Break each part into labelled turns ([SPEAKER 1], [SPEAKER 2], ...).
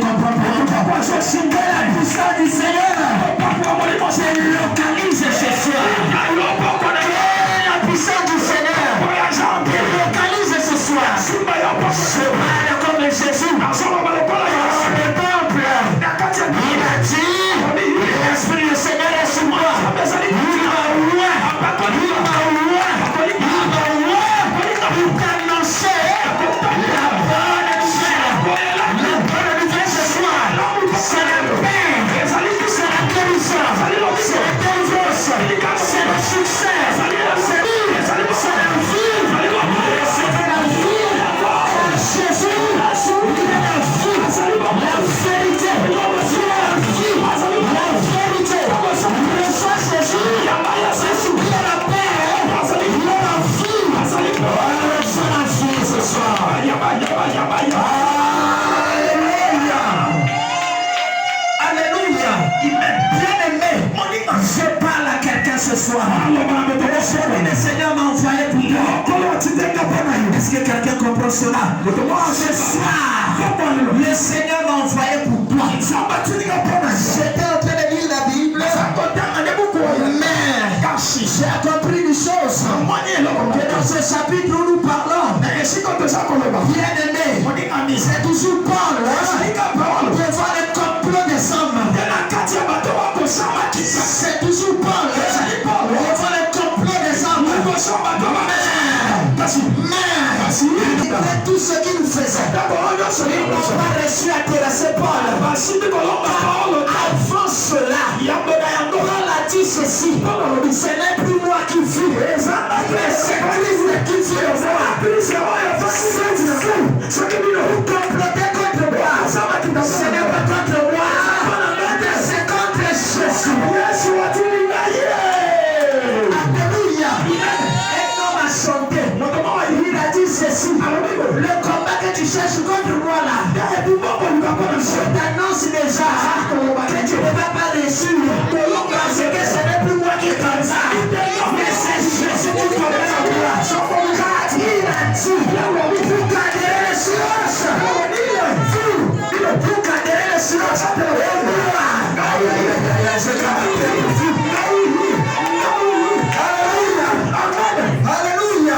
[SPEAKER 1] comprends pas. La puissance du Seigneur se localise ce soir. La puissance du Seigneur se localise ce soir. Je parle comme Jésus. Le peuple, il a dit, l'Esprit du Seigneur est sur moi. Pour t'annoncer la bonne nouvelle ce soir. C'est la paix, c'est la guérison, c'est la délivrance, c'est le succès, c'est la vie. Recevez la vie. Jésus, il est la vie, la vérité, la vérité. Reçois Jésus, il est la paix, il est la vie. Reçois la vie ce soir. Alléluia. Bien-aimé, je parle à quelqu'un ce soir. Le Seigneur m'a envoyé pour toi. Est-ce que quelqu'un comprend cela? Ce soir, le Seigneur m'a envoyé pour toi. J'étais en train de lire la Bible, mais j'ai compris une chose. Que dans ce chapitre où nous parlons, bien-aimé, c'est toujours Paul devant le complot des hommes. C'est toujours Paul devant le complot des hommes. Mais il fait tout ce qu'il faisait. Ils n'ont pas reçu à terrasser Paul. Avant cela, Paul a dit ceci: ce n'est plus moi qui vis, mais c'est Christ qui vit en moi. Ce que vous complotez contre moi, ce n'est pas contre moi, c'est contre Jésus. Alléluia. Un homme a chanté. Il a dit ceci: le combat que tu cherches contre moi là, je t'annonce déjà que tu ne vas pas réussir. Parce que ce n'est plus moi qui combat, mais c'est Jésus qui combat en toi. Car il a dit, vous garderez le silence. Vous garderez le silence. Alléluia.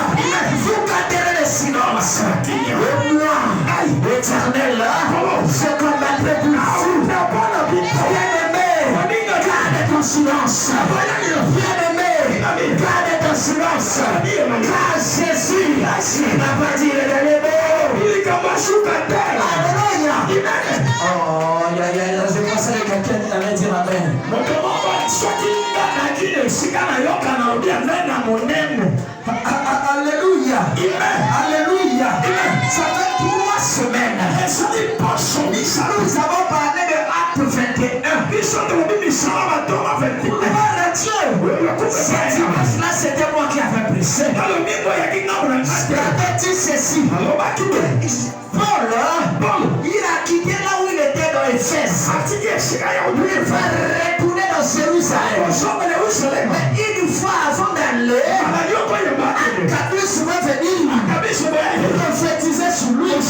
[SPEAKER 1] Vous garderez le silence. Et moi, éternel, je combattrai pour vous. Bien-aimé, garde ton silence. Bien-aimé, garde ton silence. Car Jésus n'a pas dit le dernier mot. Alléluia. Oh, je pensais que quelqu'un allait dire amen. Alléluia. Alléluia. Ça fait 3 semaines. Nous avons parlé de Acte 21. Cette image-là, c'était moi qui avais prêché. J'avais dit ceci: Paul, il a quitté là où il était dans Éphèse. Il va retourner dans Jérusalem. Mais une fois avant d'aller, Agabus va venir prophétiser sur lui. Une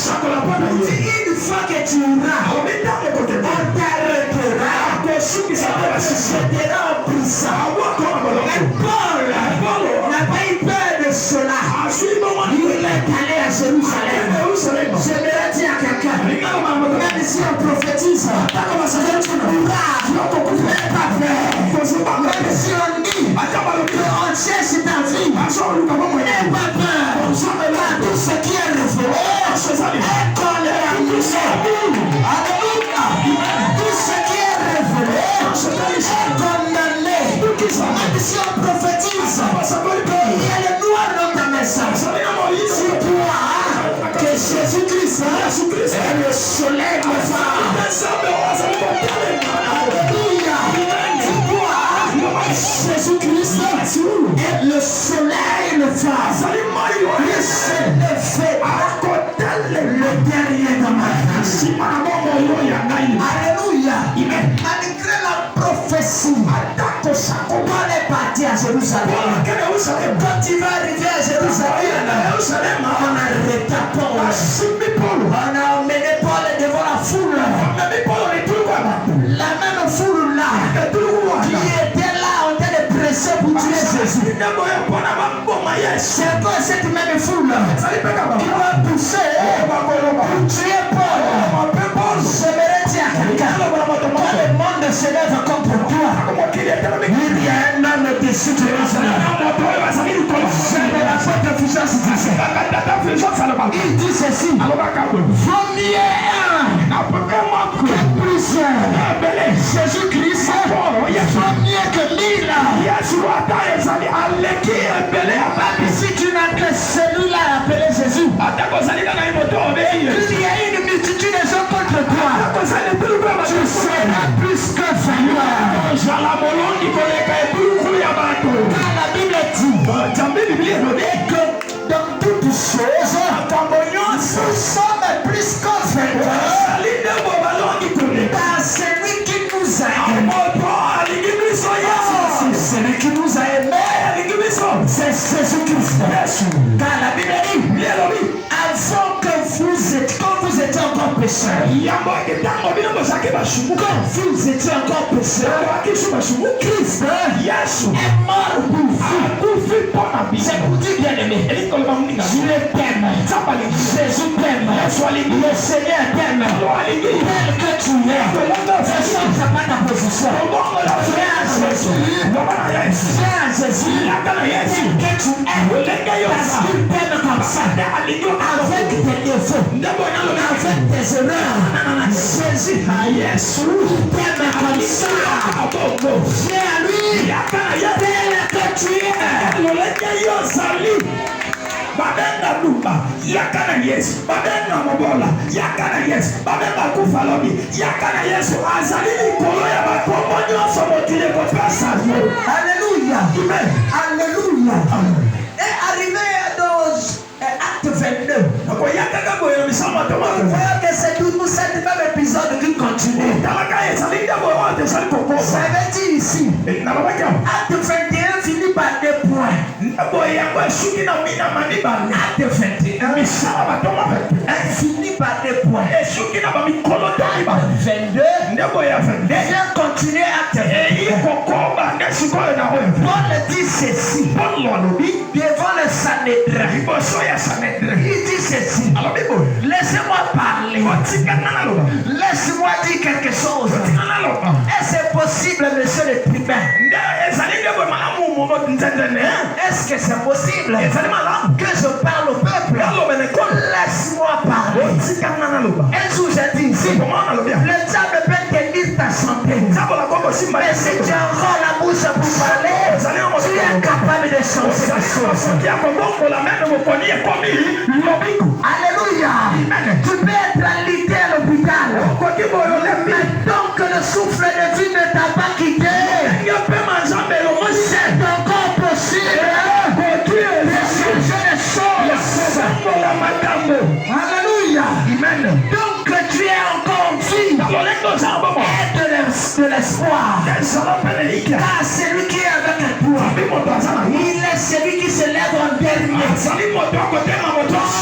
[SPEAKER 1] fois que tu iras, on t'arrêtera. Je serai en prison. Mais Paul n'a pas eu peur de cela. Il est allé à Jérusalem. J'aimerais dire à quelqu'un, même si on prophétise, tu n'auras pas peur. Même si on dit qu'on cherche ta vie, n'aie pas peur. Tout ce qui est révélé est condamné. Alléluia. Tout ce qui est révélé est condamné. Même si on prophétise, il y a le noir dans ta message. C'est toi que Jésus-Christ est le soleil de phare. Alléluia. C'est toi, Jésus-Christ est le soleil de phare. Il s'est levé le dernier dans ma vie. Alléluia. Malgré la prophétie, Paul est parti à Jérusalem. Quand il va arriver à Jérusalem, on arrêta Paul. On a emmené Paul devant la foule. C'est quoi cette même foule qui va pousser pour tuer Paul? J'aimerais dire à quelqu'un, quand le monde se lève contre toi, il y a un homme au-dessus de Jérusalem. C'est de la faute puissance ici. Il dit ceci, vaut mieux que plusieurs. Jésus-Christ vaut mieux que 1000. Si tu n'as que celui-là appelé Jésus, il y a une multitude de gens contre toi, tu seras plus que vainqueur. Car la Bible dit que dans toutes choses, nous sommes plus que vainqueurs par celui qui nous a aimés. Celui qui nous a aimés, c'est Jésus-Christ. Car la Bible dit, avant que vous étiez, quand vous étiez encore pécheurs, Christ est mort pour vous. C'est pour dire, bien aimé, je t'aime. Jésus t'aime. Le Seigneur t'aime. Tel que tu es. Ce n'est pas ta position. Viens Jésus. Tel que tu es. Parce qu'il t'aime comme ça. Avec tes défauts. Avec tes erreurs. Jésus t'aime comme ça. Viens à lui. Tel que tu es. Babenda lumba yakana Yesu babenda mobola yakana Yesu babenda kufalobi yakana Yesu azali likolo ya bakombo nyonso motile ko pesa. Alléluia. Amen. Alléluia. Et arrivé dans acte 22. Donc il y a quelqu'un qui est mis en tomate. Vous voyez que c'est tout cet même épisode qui continue. Ça veut dire ici. Acte 21 finit par 2 points. Acte 21 finit par 2 points. Acte 22 vient continuer acte 21. Paul dit ceci devant le Sanhédrin. Il dit ceci. Laissez-moi parler. Laisse-moi dire quelque chose. Est-ce que c'est possible, monsieur le tribun? Est-ce que c'est possible que je parle au peuple? Laisse-moi parler. Un jour j'ai dit ici, le diable peut tenir ta santé, mais si tu envoies la bouche pour parler, tu es capable de changer les choses. Alléluia. Tu peux être alité à l'hôpital, mais tant que le souffle de vie ne t'a pas quitté, c'est encore possible de changer les choses. Alléluia. Donc tu es encore en vie. Et de l'espoir. Car celui qui est avec toi, il est celui qui se lève en dernier.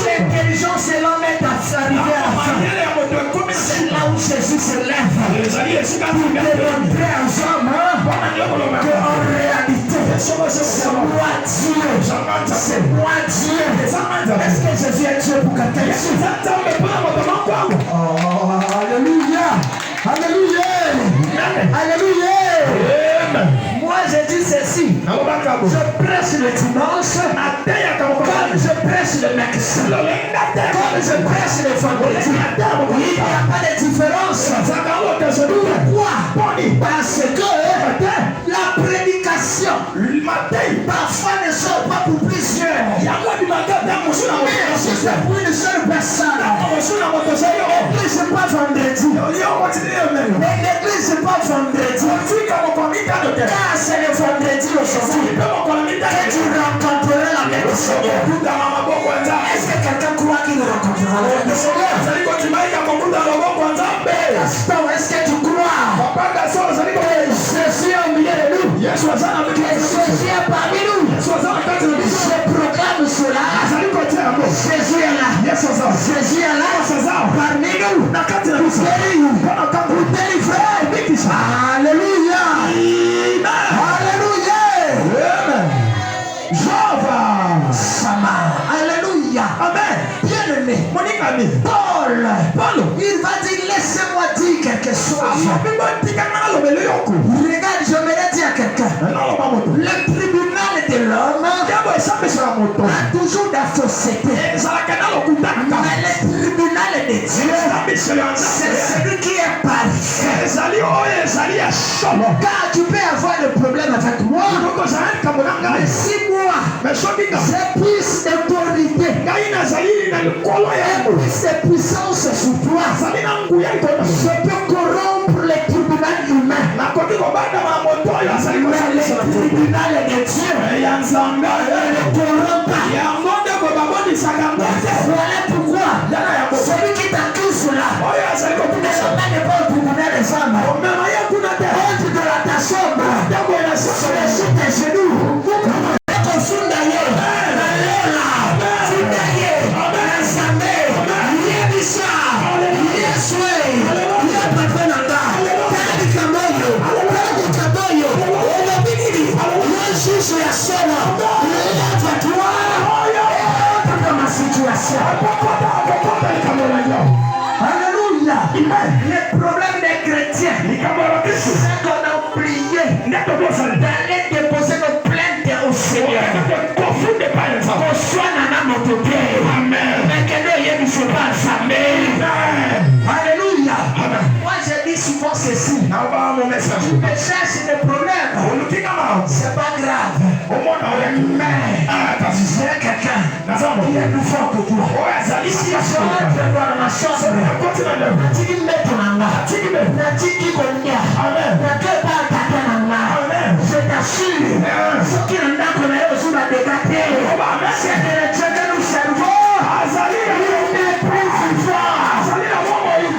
[SPEAKER 1] L'intelligence et l'homme est arrivé à la fin. C'est là où Jésus se lève pour démontrer aux hommes qu'en réalité, c'est moi Dieu. C'est moi Dieu. Est-ce que Jésus est Dieu pour quelqu'un ici? Oh, alléluia. Alléluia. Alléluia. Moi je dis ceci. Je prêche le dimanche comme je prêche le mercredi, comme je prêche le vendredi. Il n'y a pas de différence. Pourquoi? Parce que la prédication parfois ne sort pas pour plusieurs. Mais si c'est pour une seule personne, l'église n'est pas vendredi. L'église n'est pas vendredi. Car c'est le vendredi aujourd'hui que tu rencontreras la main du Seigneur. Est-ce que quelqu'un croit qu'il rencontrera la main du Seigneur? Est-ce que tu crois que Jésus est au milieu de nous? Que Jésus est parmi nous? Je proclame cela. Jésus est là. Jésus est là parmi nous pour délivrer. Alléluia. Alléluia. Sama. Alléluia. Amen. Bien-aimé. Paul, il va dire, laissez-moi dire quelque chose. Regarde, je me l'ai dit à quelqu'un. Le tribunal de l'homme a toujours des faussetés. Mais le tribunal de Dieu, c'est celui qui est parfait. Car tu peux avoir des problèmes avec moi. Mais si moi, j'ai plus d'autorité et plus de puissance sur toi, je peux corrompre les tribunaux humains. Mais les tribunaux de Dieu ne corrompent pas. Voilà pourquoi celui qui t'accuse là n'est pas au tribunal des femmes. Honte de la ta chambre, sur tes genoux. Alléluia. Les problèmes des chrétiens, c'est qu'on a oublié d'aller déposer nos plaintes au Seigneur. Qu'on soit dans notre cœur. Mais que nous ne soit pas alléluia. Moi je dis souvent ceci. Tu me cherches des problèmes. C'est pas grave. Mais j'ai quelqu'un qui est plus fort que toi. Si je rentre dans ma chambre, tu mets ton anga. Tu connais. Je t'assure, ce qui nous a donné aussi la dégager, c'est de checker nos cerveaux. Il n'est plus vivant.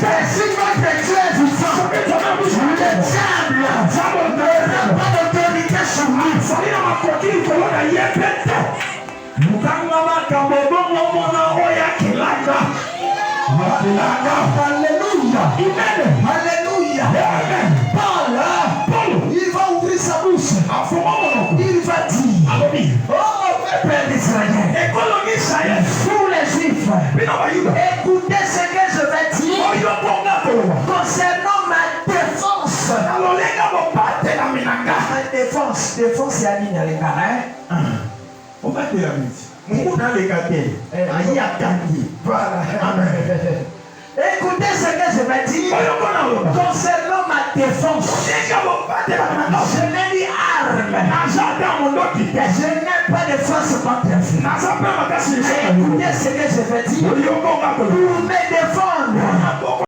[SPEAKER 1] Et si notre Dieu est vivant, le diable n'aura pas d'autorité sur lui. Alléluia. Alléluia. Paul, il va ouvrir sa bouche. Il va dire, oh peuple d'Israël, tous les Juifs, écoutez ce que je vais dire concernant ma défense. Défense, il y a une on va te la écoutez ce que je vais dire concernant ma défense. Je n'ai ni arme. Je n'ai pas de force contre vous. Écoutez ce que je vais dire pour me défendre.